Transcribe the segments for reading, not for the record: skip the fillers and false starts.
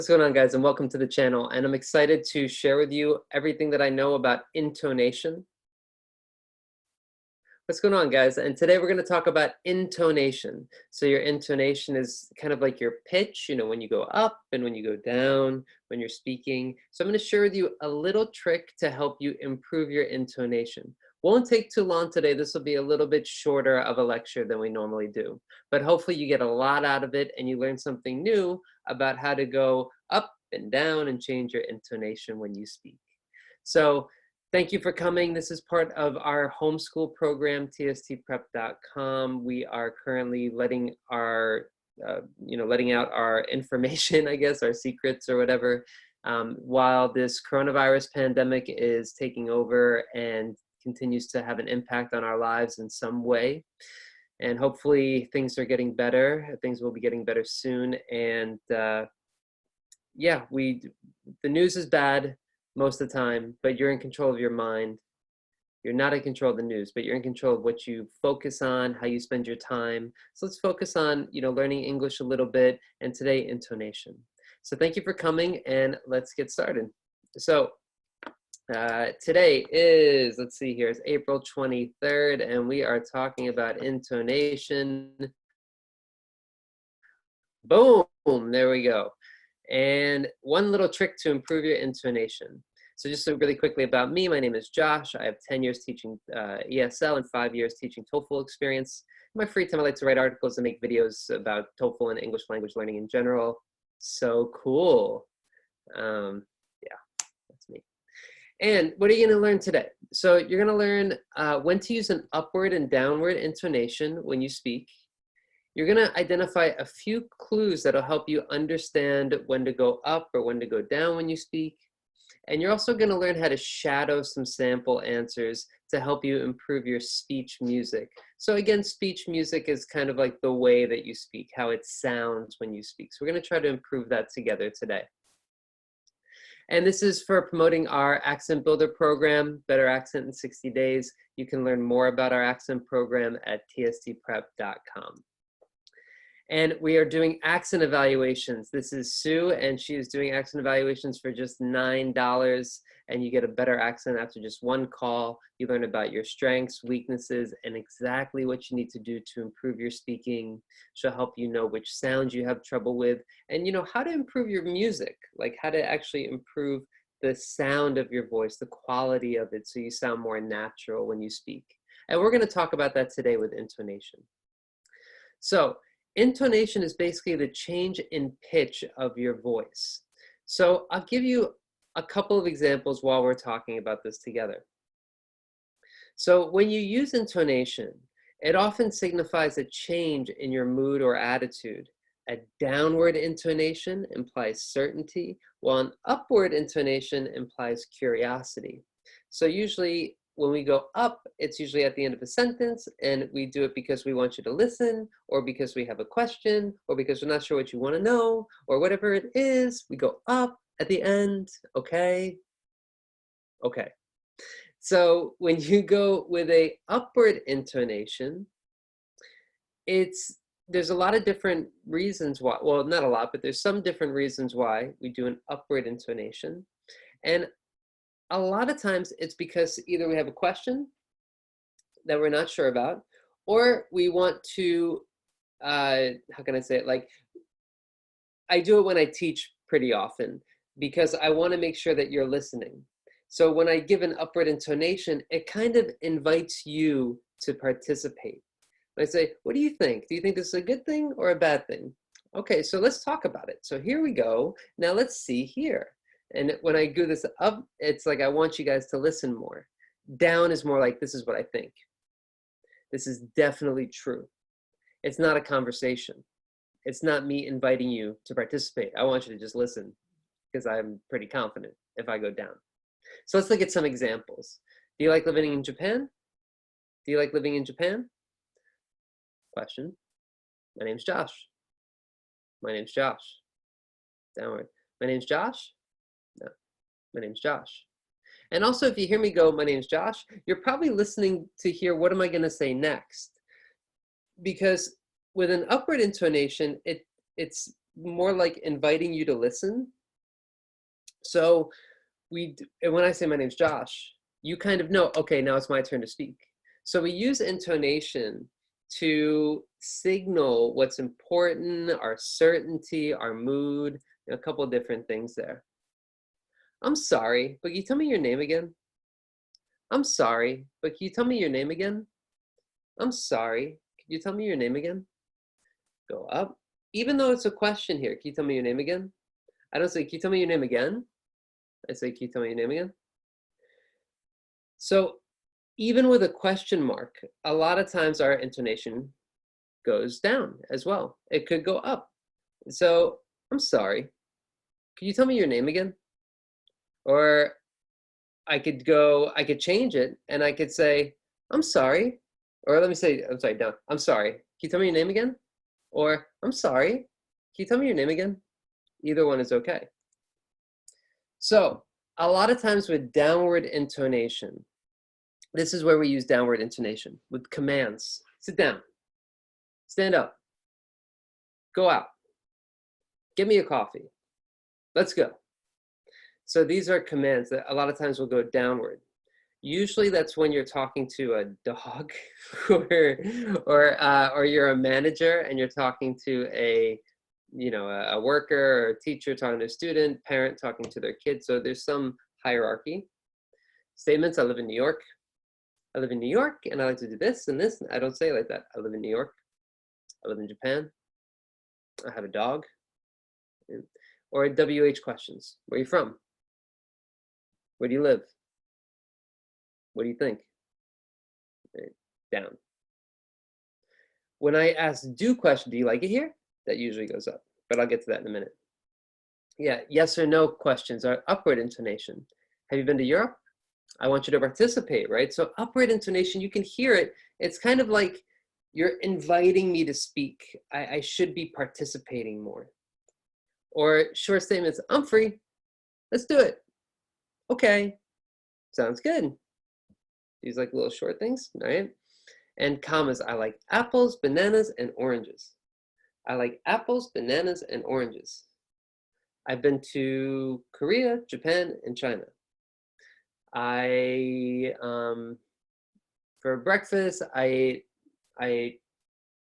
What's going on, guys, and welcome to the channel. And I'm excited to share with you everything that I know about intonation. What's going on, guys? And today we're going to talk about intonation. So your intonation is kind of like your pitch, when you go up and when you go down when you're speaking. So I'm going to share with you a little trick to help you improve your intonation. Won't take too long today. This will be a little bit shorter of a lecture than we normally do. But hopefully you get a lot out of it and you learn something new about how to go up and down and change your intonation when you speak. So thank you for coming. This is part of our homeschool program, tstprep.com. We are currently letting our, letting out our information, I guess, our secrets or whatever, while this coronavirus pandemic is taking over and continues to have an impact on our lives in some way. And hopefully things are getting better. Things will be getting better soon. And yeah, the news is bad most of the time, but you're in control of your mind. You're not in control of the news, but you're in control of what you focus on, how you spend your time. So let's focus on, learning English a little bit, and today, intonation. So thank you for coming, and let's get started. So today is, let's see here, it's April 23rd, and we are talking about intonation. Boom, there we go. And one little trick to improve your intonation. So just really quickly about me, my name is Josh. I have 10 years teaching ESL and 5 years teaching TOEFL experience. In my free time, I like to write articles and make videos about TOEFL and English language learning in general. So cool. Yeah, that's me. And what are you going to learn today? So you're going to learn when to use an upward and downward intonation when you speak. You're going to identify a few clues that'll help you understand when to go up or when to go down when you speak. And you're also going to learn how to shadow some sample answers to help you improve your speech music. So again, speech music is kind of like the way that you speak, how it sounds when you speak. So we're going to try to improve that together today. And this is for promoting our Accent Builder program, Better Accent in 60 Days. You can learn more about our accent program at tstprep.com. And we are doing accent evaluations. This is Sue, and she is doing accent evaluations for just $9, and you get a better accent after just one call. You learn about your strengths, weaknesses, and exactly what you need to do to improve your speaking. She'll help you know which sounds you have trouble with, and how to improve your music, like how to actually improve the sound of your voice, the quality of it, so you sound more natural when you speak. And we're going to talk about that today with intonation. So intonation is basically the change in pitch of your voice. So I'll give you a couple of examples while we're talking about this together. So when you use intonation, it often signifies a change in your mood or attitude. A downward intonation implies certainty, while an upward intonation implies curiosity. So usually when we go up, it's usually at the end of a sentence, and we do it because we want you to listen, or because we have a question, or because we're not sure what you want to know, or whatever it is. We go up at the end, okay? Okay. So when you go with a upward intonation, there's a lot of different reasons why, well, not a lot, but there's some different reasons why we do an upward intonation. And a lot of times it's because either we have a question that we're not sure about, or we want to, how can I say it? Like, I do it when I teach pretty often because I want to make sure that you're listening. So when I give an upward intonation, it kind of invites you to participate. I say, what do you think? Do you think this is a good thing or a bad thing? Okay, so let's talk about it. So here we go. Now let's see here. And when I do this up, it's like I want you guys to listen more. Down is more like, this is what I think. This is definitely true. It's not a conversation. It's not me inviting you to participate. I want you to just listen because I'm pretty confident if I go down. So let's look at some examples. Do you like living in Japan? Do you like living in Japan? Question. My name's Josh. My name's Josh. Downward. My name's Josh? No. My name's Josh. And also, if you hear me go, my name's Josh, you're probably listening to hear, what am I going to say next? Because with an upward intonation, it's more like inviting you to listen. So and when I say my name's Josh, you kind of know, okay, now it's my turn to speak. So we use intonation to signal what's important, our certainty, our mood, a couple of different things there. I'm sorry, but can you tell me your name again? I'm sorry, but can you tell me your name again? I'm sorry, can you tell me your name again? Go up. Even though it's a question here, can you tell me your name again? I don't say, can you tell me your name again? I say, can you tell me your name again? So even with a question mark, a lot of times our intonation goes down as well. It could go up. So I'm sorry, can you tell me your name again? Or I could change it and I could say, I'm sorry. Or let me say, I'm sorry, down. I'm sorry. Can you tell me your name again? Or I'm sorry. Can you tell me your name again? Either one is okay. So a lot of times with downward intonation, this is where we use downward intonation with commands. Sit down, stand up, go out, get me a coffee, let's go. So these are commands that a lot of times will go downward. Usually that's when you're talking to a dog or you're a manager and you're talking to a worker or a teacher talking to a student, parent talking to their kid. So there's some hierarchy. Statements, I live in New York. I live in New York and I like to do this and this. I don't say it like that. I live in New York. I live in Japan. I have a dog. Or WH questions. Where are you from? Where do you live? What do you think? Down. When I ask do question, do you like it here? That usually goes up, but I'll get to that in a minute. Yeah, yes or no questions are upward intonation. Have you been to Europe? I want you to participate, right? So upward intonation, you can hear it. It's kind of like you're inviting me to speak. I should be participating more. Or short statements, I'm free. Let's do it. Okay, sounds good. These like little short things, right? And commas, I like apples, bananas, and oranges. I like apples, bananas, and oranges. I've been to Korea, Japan, and China. For breakfast, I ate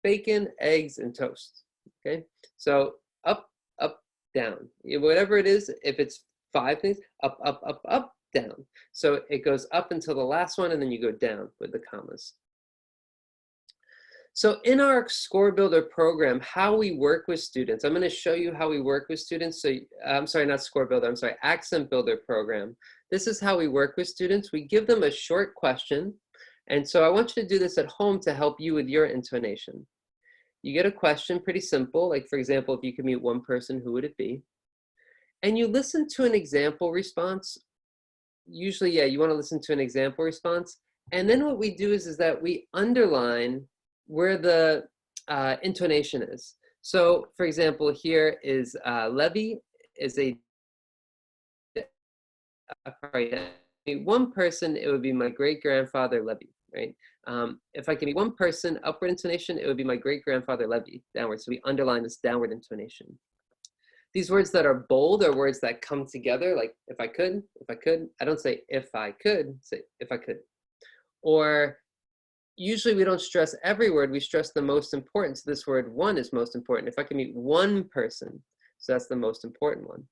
bacon, eggs, and toast. Okay, so up, up, down. Whatever it is, if it's 5 things, up, up, up, up, down. So it goes up until the last one, and then you go down with the commas. So in our Score Builder program, how we work with students, I'm going to show you how we work with students. So I'm sorry, not Score Builder, I'm sorry, Accent Builder program. This is how we work with students. We give them a short question. And so I want you to do this at home to help you with your intonation. You get a question, pretty simple. Like for example, if you could meet one person, who would it be? And you listen to an example response. Usually, yeah, you want to listen to an example response. And then what we do is that we underline where the intonation is. So for example, here is Levy is one person, it would be my great-grandfather Levy, right? If I can be one person, upward intonation, it would be my great-grandfather Levy, downward. So we underline this downward intonation. These words that are bold are words that come together, like if I could. I don't say if I could, say if I could. Or usually we don't stress every word, we stress the most important. So this word one is most important. If I can meet one person, so that's the most important one.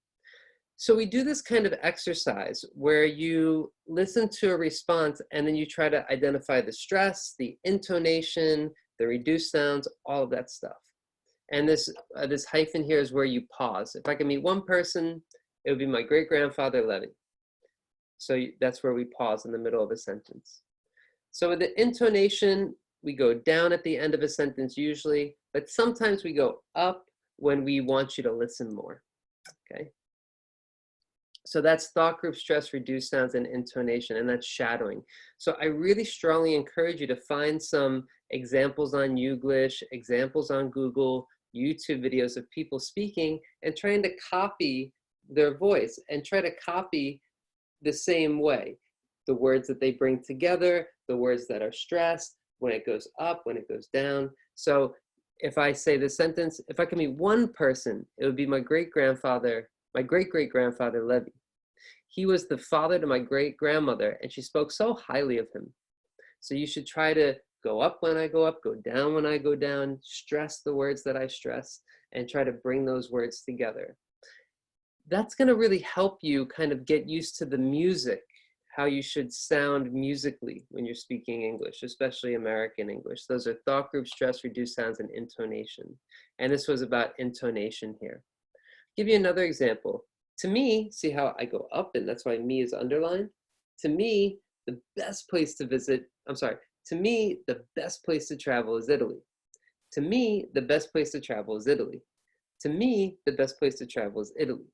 So we do this kind of exercise where you listen to a response and then you try to identify the stress, the intonation, the reduced sounds, all of that stuff. And this hyphen here is where you pause. If I can meet one person, it would be my great-grandfather Levy. So that's where we pause in the middle of a sentence. So with the intonation, we go down at the end of a sentence usually, but sometimes we go up when we want you to listen more, okay? So that's thought group, stress, reduced sounds, and intonation, and that's shadowing. So I really strongly encourage you to find some examples on Youglish, examples on Google, YouTube videos of people speaking and trying to copy their voice and try to copy the same way. The words that they bring together, the words that are stressed, when it goes up, when it goes down. So if I say the sentence, if I can meet one person, it would be my great-grandfather, my great-great-grandfather Levy. He was the father to my great-grandmother, and she spoke so highly of him. So you should try to go up when I go up, go down when I go down, stress the words that I stress, and try to bring those words together. That's going to really help you kind of get used to the music, how you should sound musically when you're speaking English, especially American English. Those are thought group, stress, reduced sounds, and intonation. And this was about intonation here. Give you another example. To me, see how I go up, and that's why me is underlined? To me, the best place to visit, to me, the best place to travel is Italy. To me, the best place to travel is Italy. To me, the best place to travel is Italy.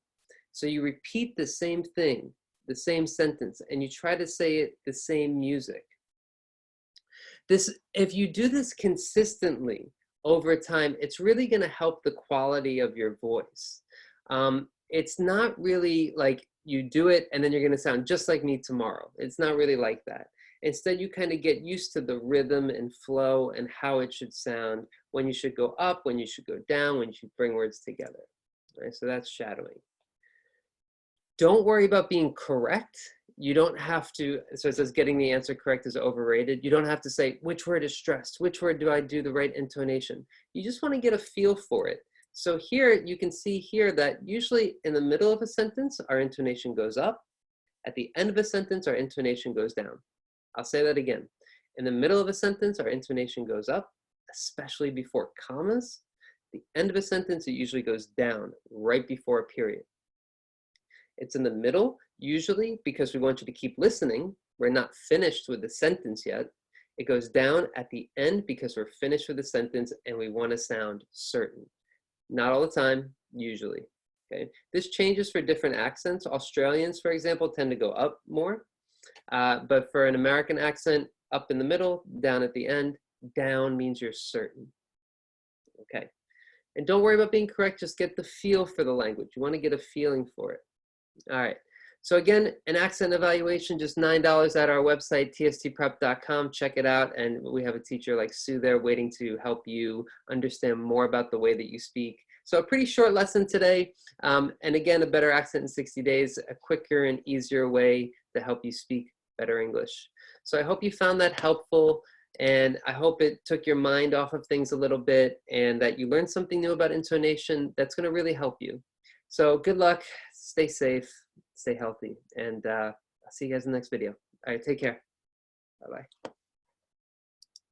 So you repeat the same thing, the same sentence, and you try to say it the same music. If you do this consistently over time, it's really going to help the quality of your voice. It's not really like you do it and then you're going to sound just like me tomorrow. It's not really like that. Instead, you kind of get used to the rhythm and flow and how it should sound, when you should go up, when you should go down, when you should bring words together. Right? So that's shadowing. Don't worry about being correct. You don't have to, so it says getting the answer correct is overrated. You don't have to say, which word is stressed? Which word do I do the right intonation? You just want to get a feel for it. So here, you can see here that usually in the middle of a sentence, our intonation goes up. At the end of a sentence, our intonation goes down. I'll say that again. In the middle of a sentence, our intonation goes up, especially before commas. The end of a sentence, it usually goes down right before a period. It's in the middle, usually because we want you to keep listening. We're not finished with the sentence yet. It goes down at the end because we're finished with the sentence and we want to sound certain. Not all the time, usually. Okay. This changes for different accents. Australians, for example, tend to go up more. But for an American accent, up in the middle, down at the end. Down means you're certain. Okay. And don't worry about being correct. Just get the feel for the language. You want to get a feeling for it. All right. So again, an accent evaluation, just $9 at our website, tstprep.com. Check it out. And we have a teacher like Sue there waiting to help you understand more about the way that you speak. So a pretty short lesson today. And again, a better accent in 60 days, a quicker and easier way to help you speak better English. So I hope you found that helpful. And I hope it took your mind off of things a little bit and that you learned something new about intonation that's going to really help you. So good luck, stay safe, stay healthy, and I'll see you guys in the next video. All right, take care. Bye-bye.